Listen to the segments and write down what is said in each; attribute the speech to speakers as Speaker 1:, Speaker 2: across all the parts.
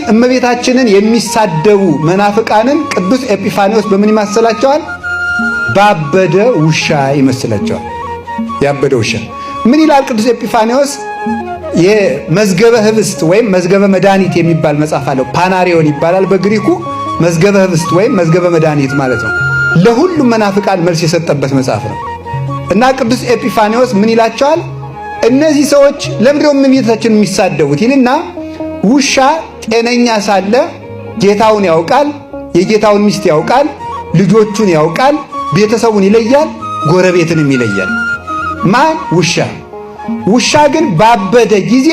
Speaker 1: እመቤታችንን የሚሳደቡ መናፍቃንን ቅዱስ ኤጲፋኒዎስ በምን ይመስላቸዋል? ባበደ ውሻ ይመስላቸዋል። ያበደ ውሻ ምን ይላል ቅዱስ ኤጲፋኒዎስ? የመዝገበ ህብስት ወይም መዝገበ መድኃኒት የሚባል መጽሐፍ አለው። ፓናሪዮን ይባላል በግሪኩ። መዝገበ ህብስት ወይም መዝገበ መድኃኒት ማለት ነው። ለሁሉም መናፍቃን መልስ የሰጠበት መጽሐፍ ነው እና ቅዱስ ኤጲፋኒዎስ ምን ይላቸዋል? እነዚህ ሰዎች ለምንድነው እመቤታችንን የሚሳደቡት ይልና ውሻ ጤነኛ ሳለ ጌታውን ያውቃል፣ የጌታውን ሚስት ያውቃል፣ ልጆቹን ያውቃል፣ ቤተሰቡን ይለያል፣ ጎረቤትንም ይለያል። ማን? ውሻ። ውሻ ግን ባበደ ጊዜ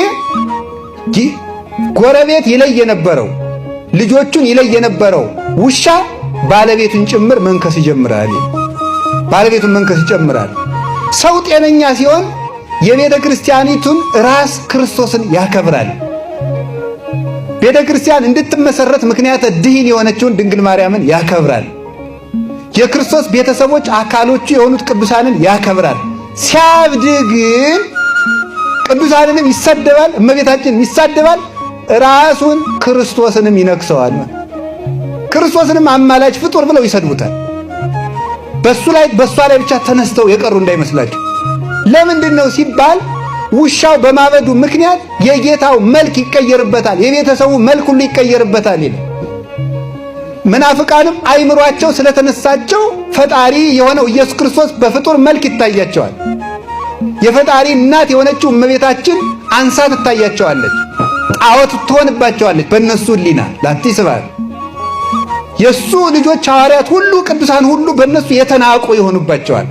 Speaker 1: ጎረቤት ይለይ የነበረው ልጆቹን ይለይ የነበረው ውሻ ባለቤቱን ጭምር መንከስ ይጀምራል። ባለቤቱን መንከስ ይጀምራል። ሰው ጤነኛ ሲሆን የቤተ ክርስቲያኒቱን ራስ ክርስቶስን ያከብራል። ቤተ ክርስቲያን እንድትመሰረት ምክንያት ድህን የሆነችውን ድንግል ማርያምን ያከብራል። የክርስቶስ ቤተሰቦች አካሎቹ የሆኑት ቅዱሳንን ያከብራል። ሲያብድ ግን ቅዱሳንንም ይሳደባል፣ እመቤታችንን ይሳደባል፣ ራሱን ክርስቶስንም ይነክሰዋል። ክርስቶስንም አማላጅ ፍጡር ብለው ይሰድቡታል። በሷ ላይ ብቻ ተነስተው የቀሩ እንዳይመስላቸው። ለምንድን ነው ሲባል ውሻው በማበዱ ምክንያት የጌታው መልክ ይቀየርበታል፣ የቤተሰቡ መልክ ሁሉ ይቀየርበታል ይላል። መናፍቃንም አይምሯቸው ስለተነሳቸው ፈጣሪ የሆነው ኢየሱስ ክርስቶስ በፍጡር መልክ ይታያቸዋል። የፈጣሪ እናት የሆነችው እመቤታችን አንሳ ትታያቸዋለች፣ ጣዖት ትሆንባቸዋለች። በእነሱ ሕሊና ላንቲ ስብሐት የሱ ልጆች ሐዋርያት ሁሉ ቅዱሳን ሁሉ በእነሱ የተናቁ ይሆኑባቸዋል።